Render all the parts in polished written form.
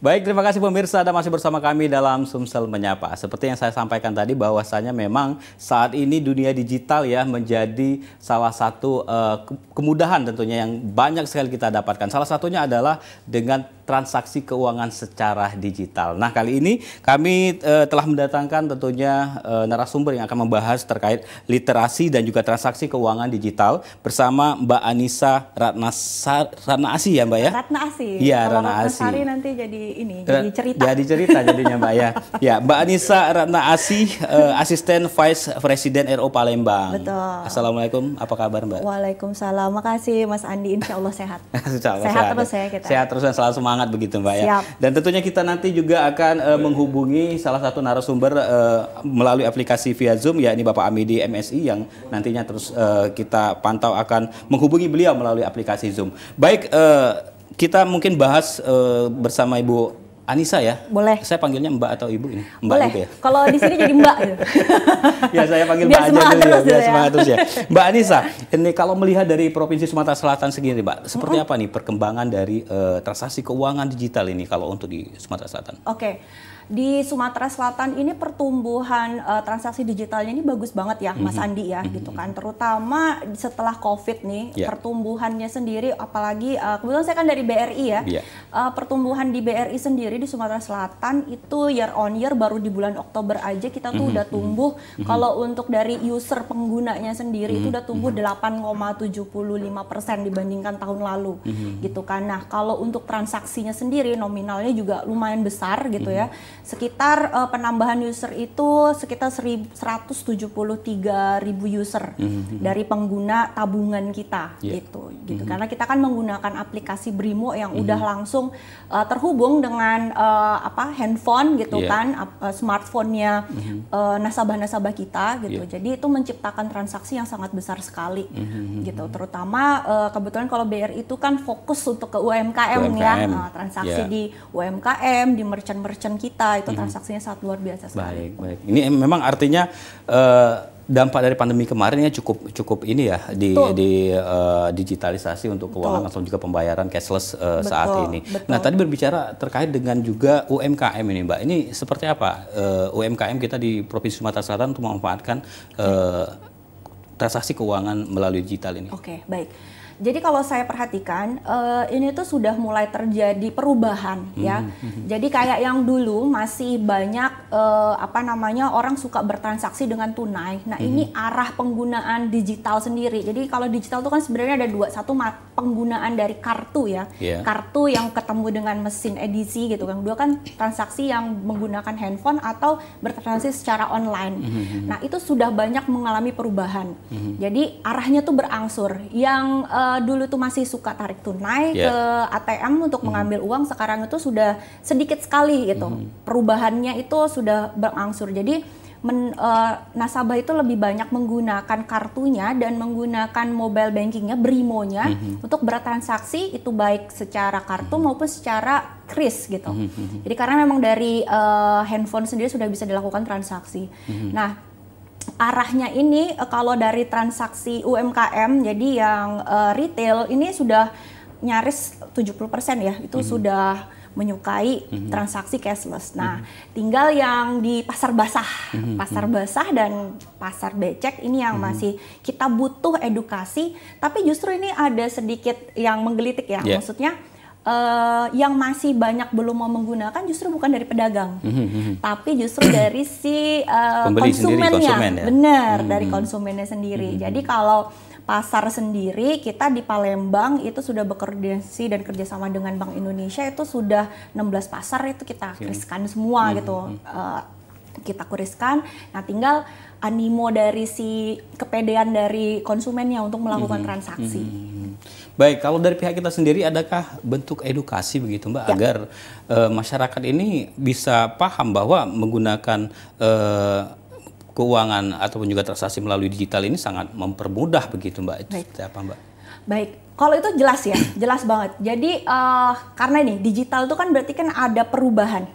Baik, terima kasih pemirsa, Anda masih bersama kami dalam Sumsel Menyapa. Seperti yang saya sampaikan tadi, bahwasanya memang saat ini dunia digital ya menjadi salah satu kemudahan tentunya yang banyak sekali kita dapatkan. Salah satunya adalah dengan transaksi keuangan secara digital. Nah, kali ini kami telah mendatangkan tentunya narasumber yang akan membahas terkait literasi dan juga transaksi keuangan digital bersama Mbak Anissa Ratna Asih ya Mbak ya? Ratna Asih. Iya, Kalau Ratna Ratna Asih. Sari nanti jadi jadi cerita. Jadi cerita jadinya Mbak ya. Ya, Mbak Anissa Ratna Asih, Asisten Vice Presiden RO Palembang. Betul. Assalamualaikum, apa kabar Mbak? Waalaikumsalam. Makasih Mas Andi, insya Allah sehat. Insya Allah sehat terus ya kita. Sehat terus dan selalu semangat begitu Mbak ya. Siap. Dan tentunya kita nanti juga akan menghubungi salah satu narasumber melalui aplikasi via Zoom, yakni Bapak Amidi MSI yang nantinya terus kita pantau akan menghubungi beliau melalui aplikasi Zoom. Baik, kita mungkin bahas bersama Ibu Anissa ya. Boleh. Saya panggilnya Mbak atau Ibu ini? Mbak boleh. juga ya? Kalau di sini jadi Mbak gitu. Ya saya panggil Biar Mbak aja dulu ya, biar ya. semangat terus ya. Mbak Anissa, ini kalau melihat dari Provinsi Sumatera Selatan sendiri Mbak, seperti apa nih perkembangan dari transaksi keuangan digital ini kalau untuk di Sumatera Selatan? Oke. Di Sumatera Selatan ini pertumbuhan transaksi digitalnya ini bagus banget ya Mas Andi ya gitu kan, terutama setelah COVID nih pertumbuhannya sendiri, apalagi kebetulan saya kan dari BRI ya, pertumbuhan di BRI sendiri di Sumatera Selatan itu year on year baru di bulan Oktober aja kita tuh udah tumbuh, kalau untuk dari user penggunanya sendiri itu udah tumbuh 8,75% dibandingkan tahun lalu gitu kan. Nah kalau untuk transaksinya sendiri nominalnya juga lumayan besar gitu ya. Sekitar penambahan user itu sekitar 173.000 user dari pengguna tabungan kita gitu karena kita kan menggunakan aplikasi Brimo yang udah langsung terhubung dengan handphone gitu kan, smartphone-nya nasabah-nasabah kita gitu. Jadi itu menciptakan transaksi yang sangat besar sekali gitu, terutama kebetulan kalau BRI itu kan fokus untuk ke UMKM. Ya, transaksi di UMKM, di merchant-merchant kita itu transaksinya sangat luar biasa sekali. Baik. Ini memang artinya dampak dari pandemi kemarin ya cukup ini ya di digitalisasi untuk keuangan atau juga pembayaran cashless saat ini. Nah, tadi berbicara terkait dengan juga UMKM ini Mbak. Ini seperti apa UMKM kita di Provinsi Sumatera Selatan untuk memanfaatkan transaksi keuangan melalui digital ini? Oke, baik. Jadi kalau saya perhatikan ini tuh sudah mulai terjadi perubahan ya. Jadi kayak yang dulu masih banyak orang suka bertransaksi dengan tunai. Nah ini arah penggunaan digital sendiri. Jadi kalau digital itu kan sebenarnya ada dua. Satu penggunaan dari kartu ya, kartu yang ketemu dengan mesin edisi gitu kan. Dua kan transaksi yang menggunakan handphone atau bertransaksi secara online. Nah itu sudah banyak mengalami perubahan. Jadi arahnya tuh berangsur. Yang dulu tuh masih suka tarik tunai ke ATM untuk mengambil uang, sekarang itu sudah sedikit sekali gitu. Perubahannya itu sudah berangsur. Jadi nasabah itu lebih banyak menggunakan kartunya dan menggunakan mobile bankingnya, Brimonya untuk bertransaksi, itu baik secara kartu maupun secara kris gitu. Jadi karena memang dari handphone sendiri sudah bisa dilakukan transaksi. Nah arahnya ini kalau dari transaksi UMKM, jadi yang retail ini sudah nyaris 70% ya, itu sudah menyukai transaksi cashless. Nah, tinggal yang di pasar basah dan pasar becek ini yang masih kita butuh edukasi, tapi justru ini ada sedikit yang menggelitik ya, maksudnya yang masih banyak belum mau menggunakan justru bukan dari pedagang, tapi justru dari si konsumennya, dari konsumennya sendiri. Jadi kalau pasar sendiri kita di Palembang itu sudah berkoordinasi dan kerjasama dengan Bank Indonesia, itu sudah 16 pasar itu kita kriskan semua gitu. Kita kuriskan, nah tinggal animo dari si kepedean dari konsumennya untuk melakukan transaksi. Baik, kalau dari pihak kita sendiri adakah bentuk edukasi begitu Mbak agar masyarakat ini bisa paham bahwa menggunakan keuangan ataupun juga transaksi melalui digital ini sangat mempermudah begitu Mbak? Itu seperti apa Mbak? Baik, Kalau itu jelas ya, jelas banget. Jadi karena ini digital itu kan berarti kan ada perubahan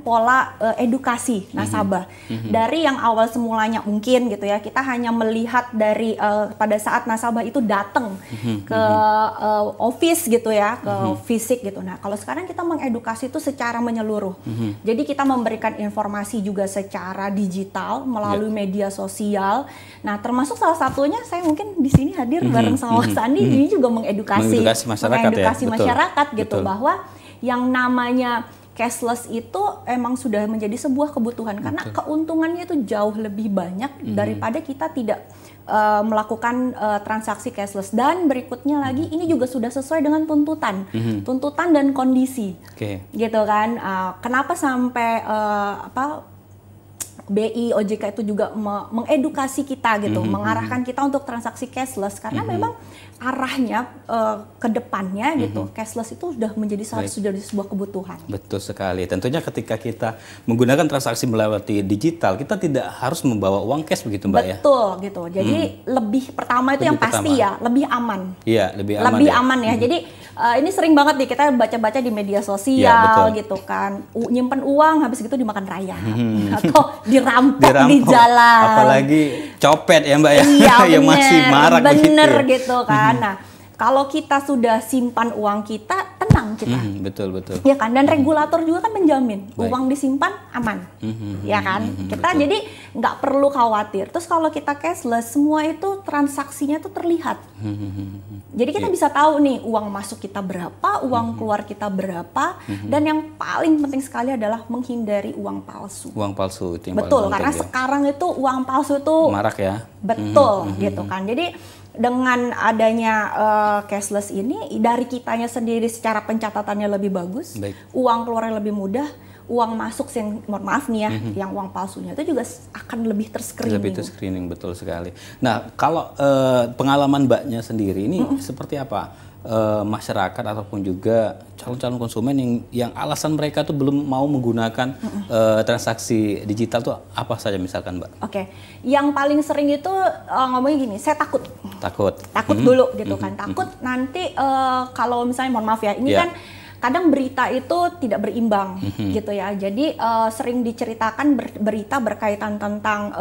pola edukasi nasabah. Dari yang awal semulanya mungkin gitu ya, kita hanya melihat dari pada saat nasabah itu datang ke office gitu ya, ke fisik gitu. Nah, kalau sekarang kita mengedukasi itu secara menyeluruh. Jadi kita memberikan informasi juga secara digital melalui media sosial. Nah, termasuk salah satunya saya mungkin di sini hadir bareng sama Mas Andi. Ini juga mengedukasi masyarakat gitu, bahwa yang namanya cashless itu emang sudah menjadi sebuah kebutuhan karena keuntungannya itu jauh lebih banyak daripada kita tidak melakukan transaksi cashless. Dan berikutnya lagi ini juga sudah sesuai dengan tuntutan dan kondisi, gitu kan. Kenapa sampai BI, OJK itu juga mengedukasi kita gitu, mengarahkan kita untuk transaksi cashless karena memang arahnya ke depannya gitu, cashless itu sudah menjadi sebuah kebutuhan. Betul sekali. Tentunya ketika kita menggunakan transaksi melalui digital, kita tidak harus membawa uang cash begitu, Mbak, ya? Betul gitu. Jadi lebih pertama itu lebih yang pasti ya, lebih aman. Iya, lebih aman. Lebih aman ya. Jadi ini sering banget nih kita baca-baca di media sosial gitu kan, nyimpen uang habis gitu dimakan raya atau dirampok di jalan. Apalagi copet ya, Mbak, ya, yang masih marak bener gitu kan. Nah, kalau kita sudah simpan uang kita, tenang kita. Betul. Ya kan, dan regulator juga kan menjamin uang disimpan aman. Ya kan? Kita jadi nggak perlu khawatir. Terus kalau kita cashless, semua itu transaksinya tuh terlihat. Jadi kita bisa tahu nih uang masuk kita berapa, uang keluar kita berapa, dan yang paling penting sekali adalah menghindari uang palsu. Uang palsu itu yang betul, paling karena penting, sekarang itu uang palsu itu marak ya. Betul, gitu kan. Jadi dengan adanya cashless ini, dari kitanya sendiri secara pencatatannya lebih bagus, uang keluarnya lebih mudah, uang masuk yang, mohon maaf nih ya, yang uang palsunya itu juga akan lebih terscreening. Lebih terscreening, betul sekali. Nah, kalau pengalaman Mbaknya sendiri ini seperti apa? Masyarakat ataupun juga calon-calon konsumen yang alasan mereka tuh belum mau menggunakan transaksi digital tuh apa saja misalkan, Mbak? Oke, yang paling sering itu ngomongnya gini, saya takut dulu gitu kan, takut nanti kalau misalnya mohon maaf ya, ini kan kadang berita itu tidak berimbang gitu ya, jadi sering diceritakan berita berkaitan tentang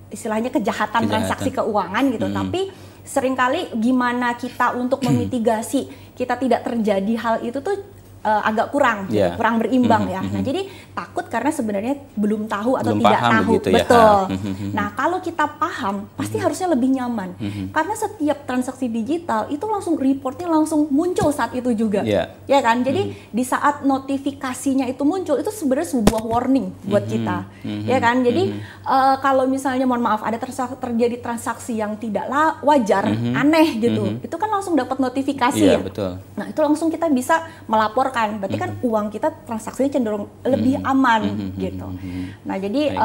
istilahnya kejahatan transaksi keuangan gitu, tapi seringkali gimana kita untuk memitigasi kita tidak terjadi hal itu tuh agak kurang berimbang ya. Nah, jadi takut karena sebenarnya belum tahu atau tidak tahu. Betul. Nah, kalau kita paham, pasti harusnya lebih nyaman. Karena setiap transaksi digital itu langsung reportnya langsung muncul saat itu juga. Ya kan? Jadi di saat notifikasinya itu muncul, itu sebenarnya sebuah warning buat kita. Ya kan? Jadi kalau misalnya mohon maaf ada terjadi transaksi yang tidak wajar, aneh gitu. Itu kan langsung dapat notifikasi ya. Betul. Nah, itu langsung kita bisa melaporkan. Berarti kan uang kita transaksinya cenderung lebih aman gitu. Nah, jadi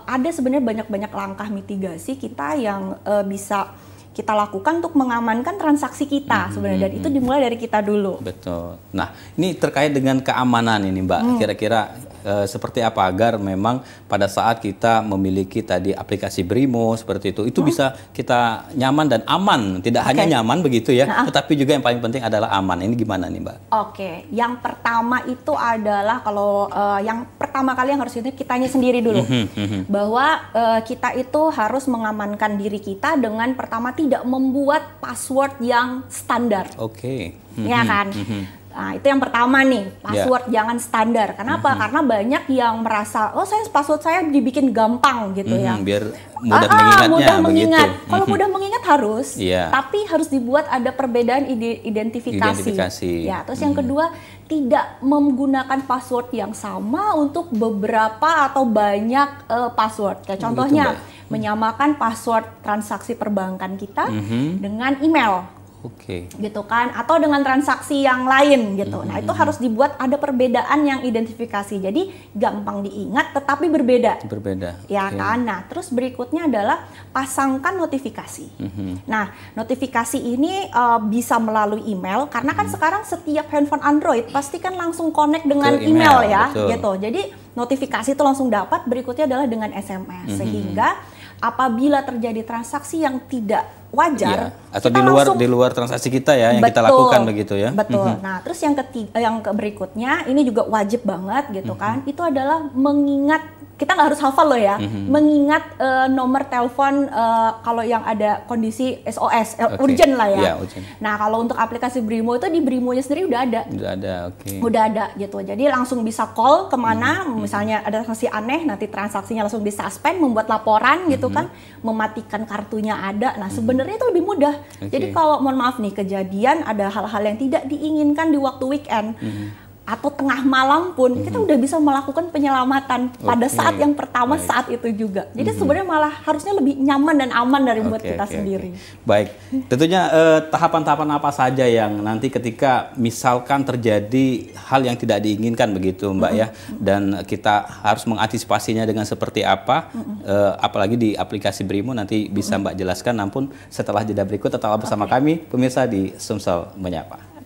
ada sebenarnya banyak langkah mitigasi kita yang bisa kita lakukan untuk mengamankan transaksi kita sebenarnya, dan itu dimulai dari kita dulu. Betul. Nah, ini terkait dengan keamanan ini, Mbak. Kira-kira seperti apa agar memang pada saat kita memiliki tadi aplikasi Brimo seperti itu bisa kita nyaman dan aman. Tidak hanya nyaman begitu ya, tetapi juga yang paling penting adalah aman. Ini gimana nih, Mbak? Oke, yang pertama itu adalah kalau yang pertama kali yang harus kitanya sendiri dulu, bahwa kita itu harus mengamankan diri kita dengan pertama tidak membuat password yang standar. Ya kan? Nah, itu yang pertama nih, password jangan standar. Kenapa? Karena banyak yang merasa, password saya dibikin gampang gitu ya. Biar mudah mengingatnya. Mudah mengingat. Kalau mudah mengingat harus, tapi harus dibuat ada perbedaan identifikasi. Ya, terus yang kedua, tidak menggunakan password yang sama untuk beberapa atau banyak password. Kayak contohnya, menyamakan password transaksi perbankan kita dengan email. Gitu kan, atau dengan transaksi yang lain gitu. Nah, itu harus dibuat ada perbedaan yang identifikasi. Jadi gampang diingat tetapi berbeda. Ya kan? Nah, terus berikutnya adalah pasangkan notifikasi. Nah, notifikasi ini bisa melalui email karena kan sekarang setiap handphone Android pasti kan langsung connect dengan email ya, gitu. Jadi notifikasi itu langsung dapat, berikutnya adalah dengan SMS. Sehingga apabila terjadi transaksi yang tidak wajar, atau kita di luar transaksi kita ya, yang kita lakukan begitu ya. Betul. Nah, terus yang berikutnya ini juga wajib banget gitu kan. Itu adalah mengingat, kita nggak harus hafal loh ya, mengingat nomor telepon kalau yang ada kondisi SOS, urgent lah ya. Urgent. Nah, kalau untuk aplikasi Brimo itu di Brimonya sendiri udah ada. Udah ada gitu. Jadi langsung bisa call kemana, misalnya ada transaksi aneh, nanti transaksinya langsung disuspend, membuat laporan gitu kan, mematikan kartunya ada. Nah, sebenarnya itu lebih mudah. Jadi kalau mohon maaf nih, kejadian ada hal-hal yang tidak diinginkan di waktu weekend atau tengah malam pun, kita udah bisa melakukan penyelamatan pada saat yang pertama saat itu juga. Jadi sebenarnya malah harusnya lebih nyaman dan aman dari buat kita sendiri. Baik, tentunya tahapan-tahapan apa saja yang nanti ketika misalkan terjadi hal yang tidak diinginkan begitu Mbak ya, dan kita harus mengantisipasinya dengan seperti apa, apalagi di aplikasi Brimo nanti bisa Mbak jelaskan, namun setelah jeda berikut tetaplah bersama kami pemirsa di Sumsel Menyapa.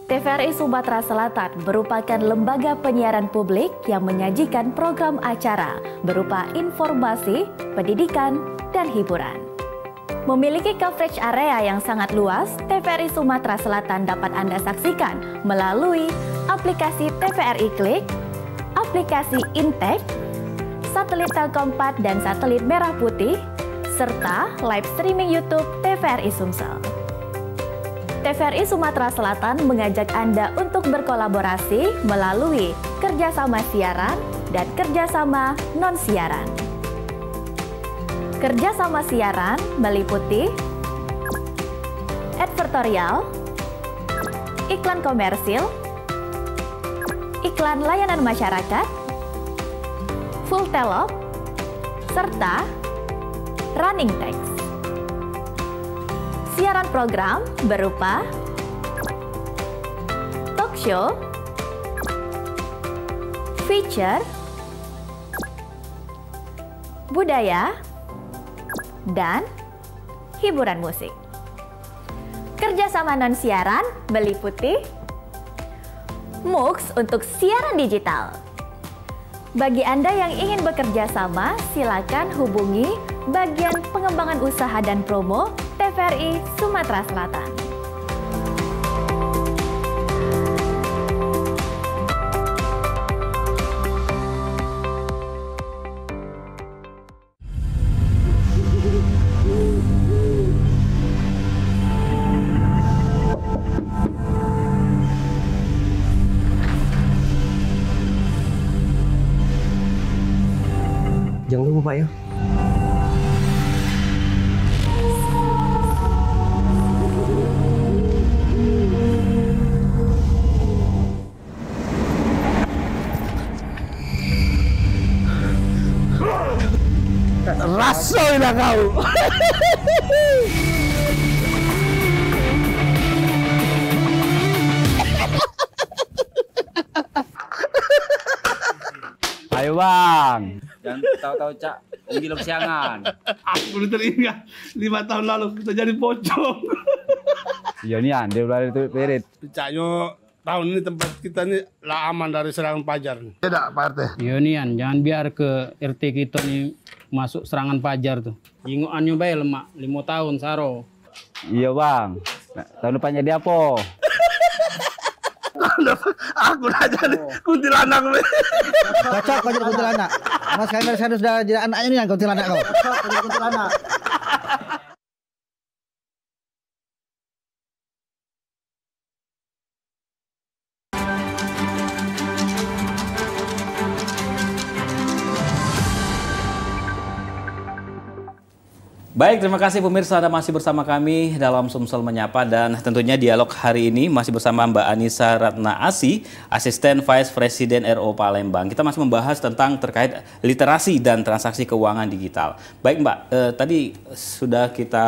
TVRI Sumatera Selatan merupakan lembaga penyiaran publik yang menyajikan program acara berupa informasi, pendidikan, dan hiburan. Memiliki coverage area yang sangat luas, TVRI Sumatera Selatan dapat Anda saksikan melalui aplikasi TVRI Klik, aplikasi Intek, satelit Telkom 4 dan satelit Merah Putih, serta live streaming YouTube TVRI Sumsel. TVRI Sumatera Selatan mengajak Anda untuk berkolaborasi melalui kerjasama siaran dan kerjasama non-siaran. Kerjasama siaran meliputi advertorial, iklan komersil, iklan layanan masyarakat, full telop, serta running text. Siaran program berupa talk show, feature, budaya, dan hiburan musik. Kerjasama non-siaran meliputi MUX untuk siaran digital. Bagi Anda yang ingin bekerja sama, silakan hubungi bagian pengembangan usaha dan promo TVRI Sumatera Selatan. Jangan lupa Pak ya. Rasoilah kau. Ayo bang, jangan tahu-tahu cak, ngilu siangan. Aku baru teringat 5 tahun lalu kita jadi pocong. Iya nih ande udah itu perit. Caknya tahun ini tempat kita ini lah aman dari serangan pajar. Tidak Pak RT. Iya nian, jangan biar ke RT kita nih masuk serangan pajar tuh. Jingoannya bae lemak, 5 tahun saro. Iya bang, nah, tahun depannya dia apa? Aku udah jadi kuntilanak. Cocok kau jadi kuntilanak. Mas Kamer saya sudah jadi anaknya nih yang kuntilanak kau. Cocok kau jadi kuntilanak. Baik, terima kasih pemirsa Anda masih bersama kami dalam Sumsel Menyapa, dan tentunya dialog hari ini masih bersama Mbak Anissa Ratna Asih, Asisten Vice President RO Palembang. Kita masih membahas tentang terkait literasi dan transaksi keuangan digital. Baik Mbak, tadi sudah kita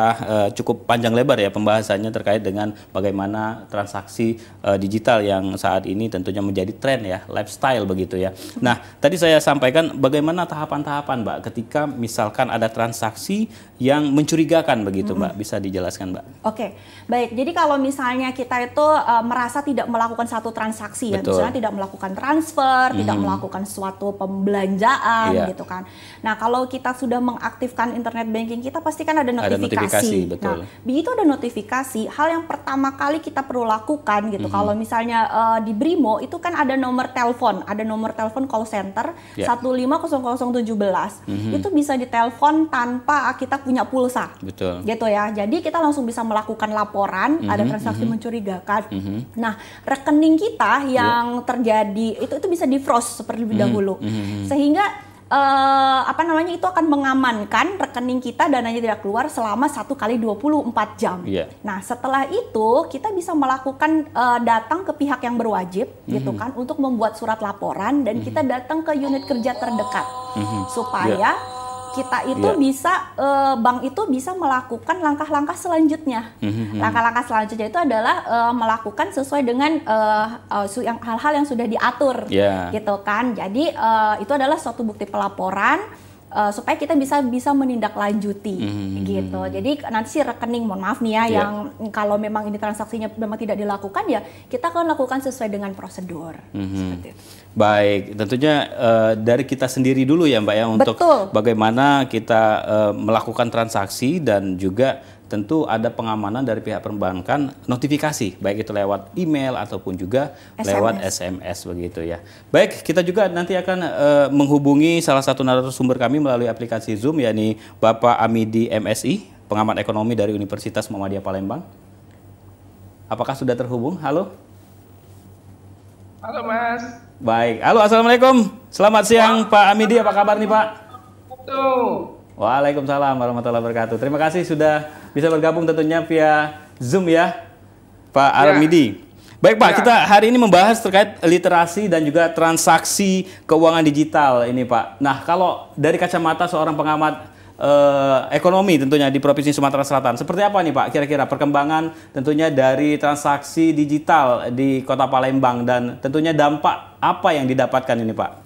cukup panjang lebar ya pembahasannya terkait dengan bagaimana transaksi digital yang saat ini tentunya menjadi tren ya, lifestyle begitu ya. Nah, tadi saya sampaikan bagaimana tahapan-tahapan Mbak ketika misalkan ada transaksi yang yang mencurigakan begitu Mbak. Bisa dijelaskan Mbak? Oke, baik. Jadi kalau misalnya kita itu merasa tidak melakukan satu transaksi ya, Betul. misalnya tidak melakukan transfer, tidak melakukan suatu pembelanjaan Iya. gitu kan. Nah, kalau kita sudah mengaktifkan internet banking kita pasti kan ada Ada notifikasi, betul. Nah, begitu ada notifikasi, hal yang pertama kali kita perlu lakukan gitu. Kalau misalnya di Brimo itu kan ada nomor telepon call center Ya. 150017. Itu bisa ditelepon tanpa kita punya pulsa. Betul. Gitu ya. Jadi kita langsung bisa melakukan laporan ada transaksi mencurigakan. Nah, rekening kita yang terjadi itu bisa di-froze seperti dahulu. Sehingga itu akan mengamankan rekening kita, dananya tidak keluar selama 1x24 jam. Iya. Nah, setelah itu kita bisa melakukan datang ke pihak yang berwajib gitu kan untuk membuat surat laporan dan kita datang ke unit kerja terdekat supaya kita itu bisa bank itu bisa melakukan langkah-langkah selanjutnya. Langkah-langkah selanjutnya itu adalah melakukan sesuai dengan hal-hal yang sudah diatur, gitu kan. Jadi itu adalah suatu bukti pelaporan supaya kita bisa menindaklanjuti, gitu. Jadi nanti si rekening, mohon maaf nih ya, yang kalau memang ini transaksinya memang tidak dilakukan ya kita akan lakukan sesuai dengan prosedur. Seperti itu. Baik, tentunya dari kita sendiri dulu ya Mbak ya untuk bagaimana kita melakukan transaksi dan juga tentu ada pengamanan dari pihak perbankan notifikasi baik itu lewat email ataupun juga lewat SMS begitu ya. Baik, kita juga nanti akan menghubungi salah satu narasumber kami melalui aplikasi Zoom yakni Bapak Amidi MSI, pengamat ekonomi dari Universitas Muhammadiyah Palembang. Apakah sudah terhubung? Halo? Halo Mas. Baik, halo, assalamualaikum. Selamat siang Pak Amidi, apa kabar nih Pak? Betul. Waalaikumsalam warahmatullahi wabarakatuh. Terima kasih sudah bisa bergabung tentunya via Zoom ya, Pak Amidi. Baik Pak, kita hari ini membahas terkait literasi dan juga transaksi keuangan digital ini Pak. Nah, kalau dari kacamata seorang pengamat ekonomi tentunya di Provinsi Sumatera Selatan, seperti apa nih Pak kira-kira perkembangan tentunya dari transaksi digital di Kota Palembang dan tentunya dampak apa yang didapatkan ini Pak?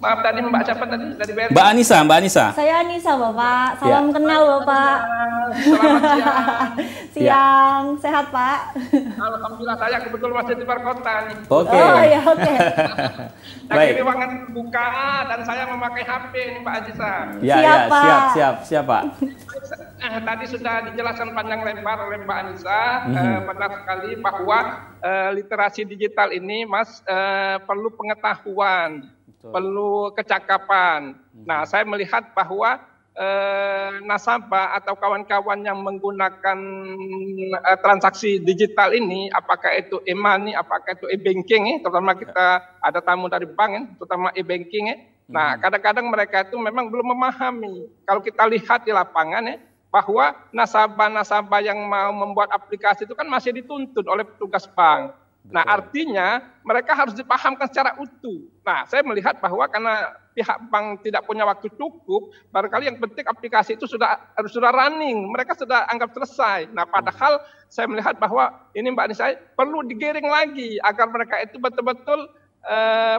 Maaf tadi Mbak siapa tadi? Mbak Anissa. Saya Anissa Bapak, salam kenal Bapak. Selamat siang. Siang, sehat Pak? Alhamdulillah saya kebetulan masih di luar kota nih. Oke. Oh ya oke. Lagi di ruangan terbuka dan saya memakai HP nih Mbak Anissa. Siap Pak. Tadi sudah dijelaskan panjang lebar oleh Mbak Anissa, benar sekali bahwa literasi digital ini Mas perlu pengetahuan. Perlu kecakapan. Nah, saya melihat bahwa nasabah atau kawan-kawan yang menggunakan transaksi digital ini, apakah itu e-money, apakah itu e-banking, terutama kita ada tamu dari bank, terutama e-banking. Nah, kadang-kadang mereka itu memang belum memahami. Kalau kita lihat di lapangan, bahwa nasabah-nasabah yang mau membuat aplikasi itu kan masih dituntut oleh petugas bank. Nah, artinya mereka harus dipahamkan secara utuh. Nah, saya melihat bahwa karena pihak bank tidak punya waktu cukup, barangkali yang penting aplikasi itu sudah running, mereka sudah anggap selesai. Nah, padahal saya melihat bahwa ini Mbak Anissa perlu digiring lagi agar mereka itu betul-betul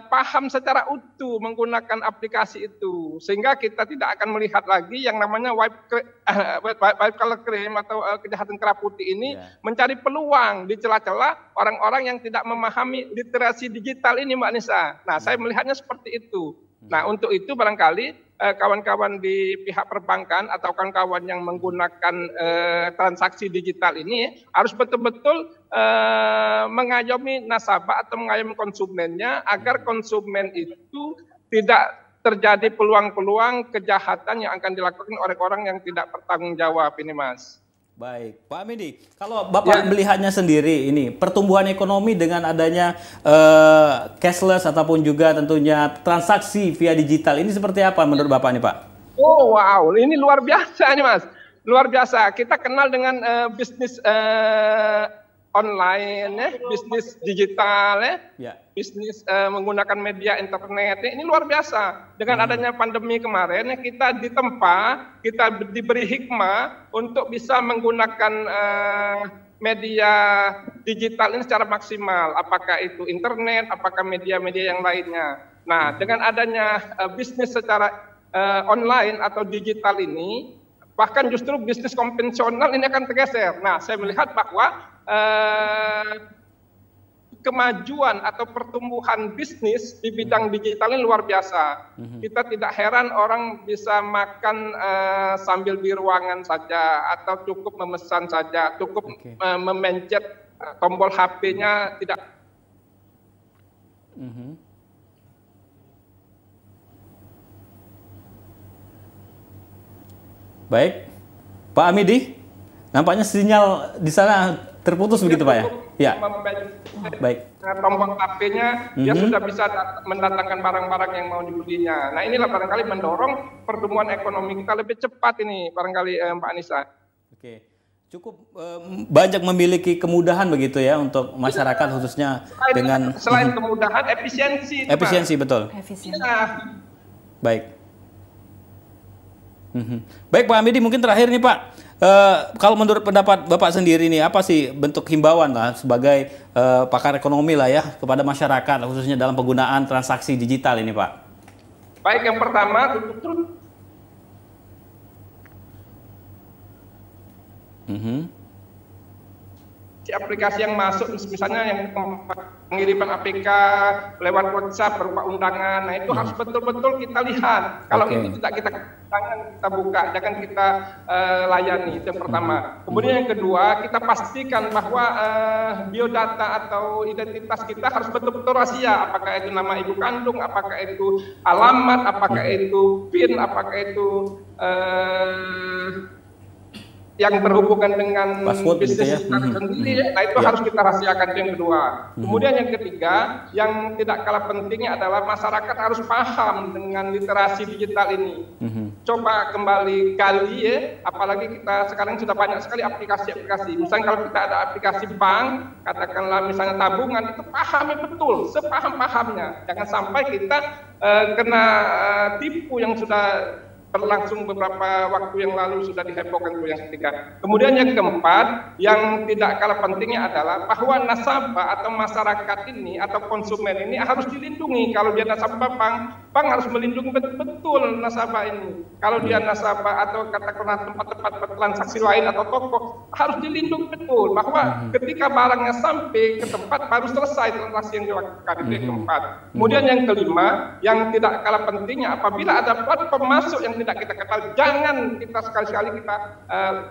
paham secara utuh menggunakan aplikasi itu, sehingga kita tidak akan melihat lagi yang namanya white collar crime atau kejahatan kera putih ini mencari peluang di celah-celah orang-orang yang tidak memahami literasi digital ini Mbak Nisa. Nah, saya melihatnya seperti itu. Nah, untuk itu barangkali kawan-kawan di pihak perbankan atau kawan-kawan yang menggunakan transaksi digital ini harus betul-betul mengayomi nasabah atau mengayomi konsumennya agar konsumen itu tidak terjadi peluang-peluang kejahatan yang akan dilakukan oleh orang yang tidak bertanggung jawab ini Mas. Baik, Pak Amidi, kalau Bapak melihatnya sendiri ini pertumbuhan ekonomi dengan adanya cashless ataupun juga tentunya transaksi via digital ini seperti apa menurut Bapak nih Pak? Oh wow, ini luar biasa nih Mas, luar biasa. Kita kenal dengan bisnis online, bisnis digital, bisnis menggunakan media internet. Ini luar biasa. Dengan adanya pandemi kemarin, kita ditempa, kita diberi hikmah untuk bisa menggunakan media digital ini secara maksimal. Apakah itu internet, apakah media-media yang lainnya. Nah, dengan adanya bisnis secara online atau digital ini, Bahkan justru bisnis konvensional ini akan tergeser. Nah, saya melihat bahwa kemajuan atau pertumbuhan bisnis di bidang digital ini luar biasa. Kita tidak heran orang bisa makan sambil di ruangan saja, atau cukup memesan saja, cukup memencet tombol HP-nya tidak. Baik, Pak Amidi, nampaknya sinyal di sana terputus begitu Pak ya? Ya. Baik. Tombol HP-nya dia sudah bisa mendatangkan barang-barang yang mau dibelinya. Nah, inilah barangkali mendorong pertumbuhan ekonomi kita lebih cepat ini barangkali Mbak Anissa. Oke. Cukup banyak memiliki kemudahan begitu ya untuk masyarakat khususnya selain kemudahan, efisiensi. Efisiensi, betul. Efisiensi. Ya. Baik. Baik Pak Amidi, mungkin terakhir nih Pak, kalau menurut pendapat Bapak sendiri nih, apa sih bentuk himbauan lah sebagai pakar ekonomi lah ya kepada masyarakat khususnya dalam penggunaan transaksi digital ini Pak? Baik, yang pertama aplikasi yang masuk, misalnya yang pengiriman APK lewat WhatsApp berupa undangan, nah itu harus betul-betul kita lihat. Kalau itu tidak kita buka, jangan kita layani. Itu yang pertama. Kemudian yang kedua, kita pastikan bahwa biodata atau identitas kita harus betul-betul rahasia. Apakah itu nama ibu kandung, apakah itu alamat, apakah itu PIN, apakah itu yang berhubungan dengan bisnis gitu ya. sendiri, nah itu harus kita rahasiakan. Itu yang kedua. Kemudian yang ketiga, yang tidak kalah pentingnya adalah masyarakat harus paham dengan literasi digital ini. Coba kembali gali ya, apalagi kita sekarang sudah banyak sekali aplikasi-aplikasi. Misalnya kalau kita ada aplikasi bank, katakanlah misalnya tabungan, itu pahami betul, sepaham-pahamnya. Jangan sampai kita kena tipu yang sudah berlangsung beberapa waktu yang lalu, sudah dihebohkan. Itu yang ketiga. Kemudian yang keempat, yang tidak kalah pentingnya adalah bahwa nasabah atau masyarakat ini atau konsumen ini harus dilindungi. Kalau dia nasabah bank harus melindungi betul nasabah ini. Kalau dia nasabah atau katakanlah tempat-tempat transaksi lain atau toko, harus dilindungi betul bahwa ketika barangnya sampai ke tempat baru selesai transaksi yang dilakukan. Itu yang keempat. Kemudian yang kelima, yang tidak kalah pentingnya, apabila ada platform masuk yang tidak kita kenal, jangan kita sekali-sekali kita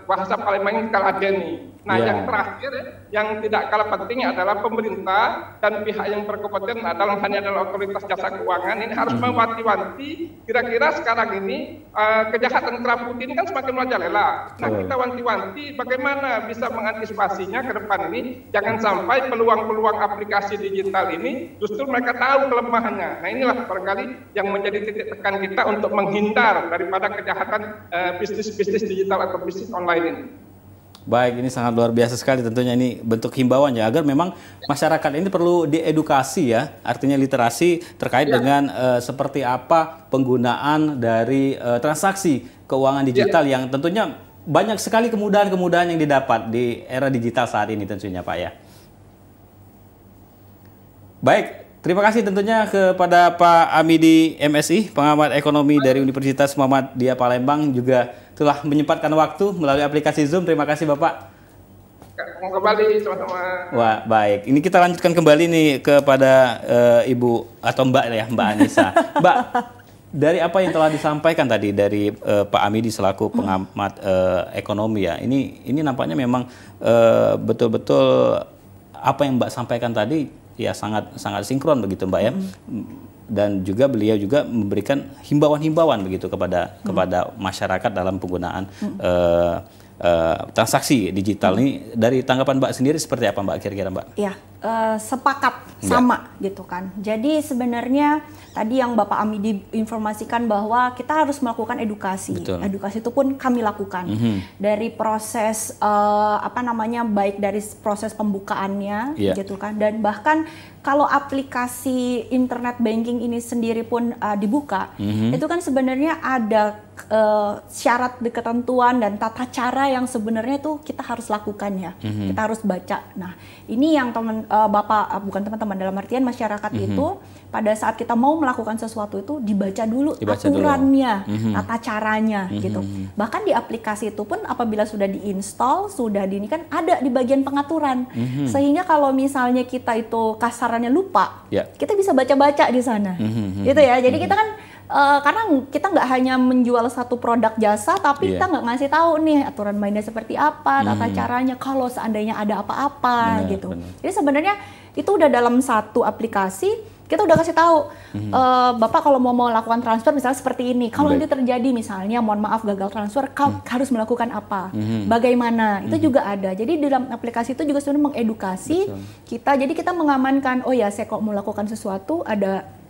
bahasa Palembang kita ladeni. Nah, yang terakhir yang tidak kalah pentingnya adalah pemerintah dan pihak yang berkompeten adalah otoritas jasa keuangan ini harus mewanti-wanti. Kira-kira sekarang ini kejahatan kerapu ini kan semakin merajalela. Nah, kita wanti-wanti bagaimana bisa mengantisipasinya ke depan ini. Jangan sampai peluang-peluang aplikasi digital ini justru mereka tahu kelemahannya. Nah, inilah barangkali yang menjadi titik tekan kita untuk menghindar daripada kejahatan bisnis-bisnis digital atau bisnis online ini. Baik, ini sangat luar biasa sekali tentunya, ini bentuk himbauan ya, agar memang masyarakat ini perlu diedukasi ya, artinya literasi terkait dengan seperti apa penggunaan dari transaksi keuangan digital yang tentunya banyak sekali kemudahan-kemudahan yang didapat di era digital saat ini tentunya Pak ya. Baik, terima kasih tentunya kepada Pak Amidi MSI, pengamat ekonomi dari Universitas Muhammadiyah Palembang, juga telah menyempatkan waktu melalui aplikasi Zoom. Terima kasih Bapak. Kembali sama-sama. Wah, baik. Ini kita lanjutkan kembali nih kepada Ibu atau Mbak ya, Mbak Anissa. Mbak, dari apa yang telah disampaikan tadi dari Pak Amidi selaku pengamat ekonomi ya, ini nampaknya memang betul-betul apa yang Mbak sampaikan tadi ya sangat sinkron begitu Mbak ya. Dan juga beliau juga memberikan himbauan-himbauan begitu kepada masyarakat dalam penggunaan transaksi digital ini. Dari tanggapan Mbak sendiri seperti apa Mbak kira-kira Mbak? Ya, sepakat sama gitu kan. Jadi sebenarnya tadi yang Bapak Amidi informasikan bahwa kita harus melakukan edukasi. Betul. Edukasi itu pun kami lakukan dari proses baik dari proses pembukaannya gitu kan, dan bahkan kalau aplikasi internet banking ini sendiri pun dibuka, itu kan sebenarnya ada syarat ketentuan dan tata cara yang sebenarnya itu kita harus lakukan ya. Kita harus baca. Nah, ini yang bukan teman-teman, dalam artian masyarakat itu pada saat kita mau melakukan sesuatu itu dibaca dulu aturannya, tata caranya gitu. Bahkan di aplikasi itu pun apabila sudah diinstal, sudah ini kan ada di bagian pengaturan. Sehingga kalau misalnya kita itu kasarannya lupa, kita bisa baca-baca di sana. Gitu ya. Jadi kita kan karena kita nggak hanya menjual satu produk jasa, tapi kita nggak ngasih tahu nih aturan mainnya seperti apa, tata caranya kalau seandainya ada apa-apa gitu. Jadi sebenarnya itu udah dalam satu aplikasi, kita udah kasih tahu, Bapak kalau mau melakukan transfer misalnya seperti ini, kalau nanti terjadi misalnya, mohon maaf gagal transfer, harus melakukan apa, bagaimana, itu juga ada. Jadi di dalam aplikasi itu juga sebenarnya mengedukasi kita, jadi kita mengamankan, oh ya saya kalau mau melakukan sesuatu ada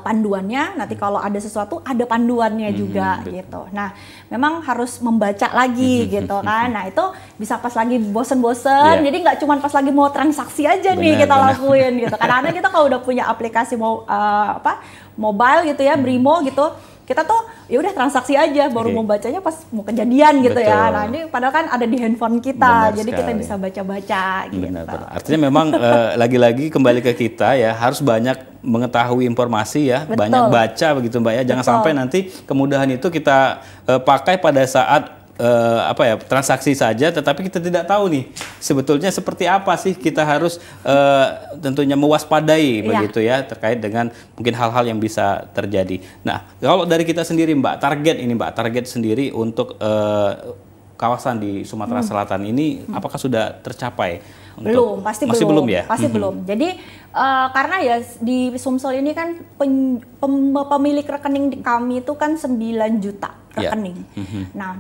panduannya, nanti kalau ada sesuatu ada panduannya juga gitu. Nah, memang harus membaca lagi gitu kan. Nah, itu bisa pas lagi bosen-bosen, jadi nggak cuma pas lagi mau transaksi aja nih kita lakuin gitu. Kadang-kadang kita kalau udah punya aplikasi mobile gitu ya, Brimo gitu, kita tuh ya udah transaksi aja, baru mau bacanya pas mau kejadian gitu ya. Nah, ini padahal kan ada di handphone kita, jadi kita bisa baca-baca gitu. Artinya memang lagi-lagi kembali ke kita ya, harus banyak mengetahui informasi ya, banyak baca begitu Mbak ya. Jangan sampai nanti kemudahan itu kita pakai pada saat transaksi saja, tetapi kita tidak tahu nih sebetulnya seperti apa sih. Kita harus tentunya mewaspadai begitu ya, terkait dengan mungkin hal-hal yang bisa terjadi. Nah, kalau dari kita sendiri Mbak, target sendiri untuk kawasan di Sumatera Selatan ini apakah sudah tercapai? Belum, pasti masih belum ya? Pasti belum. Jadi karena ya di Sumsel ini kan pemilik rekening kami itu kan 9 juta rekening. Nah,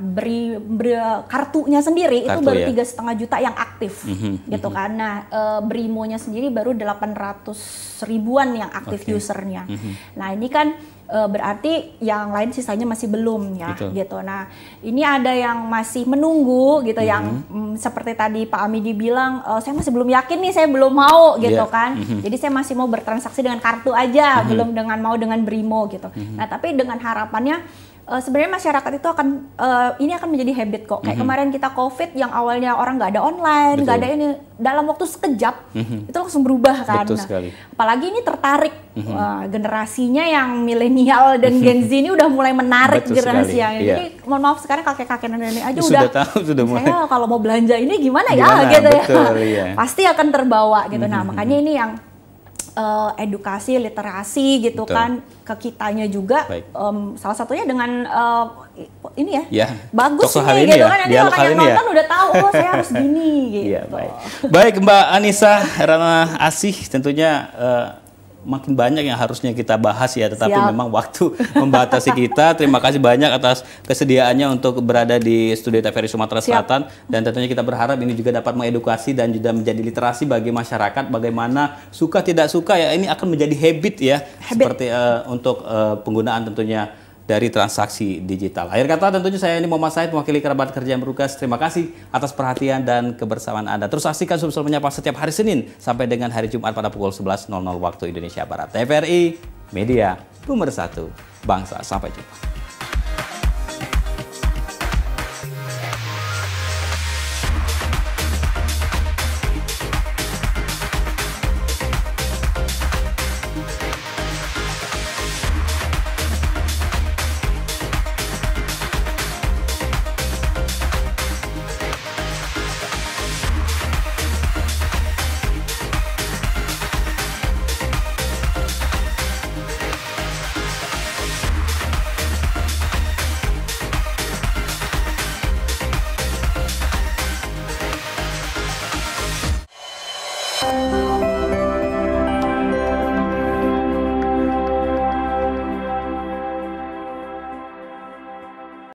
kartunya sendiri itu baru 3,5 juta yang aktif, gitu kan. Nah, Brimonya sendiri baru 800 ribuan yang aktif usernya. Nah, ini kan berarti yang lain sisanya masih belum ya, gitu. Nah, ini ada yang masih menunggu gitu, yang seperti tadi Pak Amidi bilang, saya masih belum yakin nih, saya belum mau gitu kan. Jadi saya masih mau bertransaksi dengan kartu aja, belum mau dengan Brimo gitu. Nah, tapi dengan harapannya sebenarnya masyarakat itu ini akan menjadi habit kok. Kayak kemarin kita COVID yang awalnya orang nggak ada online, nggak ada ini, dalam waktu sekejap itu langsung berubah kan. Nah, apalagi ini tertarik generasinya yang milenial dan Gen Z ini udah mulai menarik generasi yang ini. Jadi mohon maaf sekarang kakek-kakek nenek aja udah tahu, mulai. Saya kalau mau belanja ini gimana ya gitu ya. Pasti akan terbawa gitu. Nah, makanya ini yang edukasi, literasi gitu kan ke kitanya juga, salah satunya dengan ini ya, bagus nih gitu kan, nanti orang yang nonton udah tahu, oh saya harus gini gitu. Baik Mbak Anissa Rana Asih, tentunya makin banyak yang harusnya kita bahas ya, tetapi memang waktu membatasi kita. Terima kasih banyak atas kesediaannya untuk berada di studio TVRI Sumatera Selatan, dan tentunya kita berharap ini juga dapat mengedukasi dan juga menjadi literasi bagi masyarakat, bagaimana suka tidak suka ya, ini akan menjadi habit ya, seperti untuk penggunaan tentunya dari transaksi digital. Akhir kata tentunya saya ini Muhammad Said, mewakili kerabat kerja yang bertugas. Terima kasih atas perhatian dan kebersamaan Anda. Terus saksikan Sumsel Menyapa setiap hari Senin sampai dengan hari Jumat pada pukul 11.00 waktu Indonesia Barat. TVRI, media pemersatu bangsa. Sampai jumpa.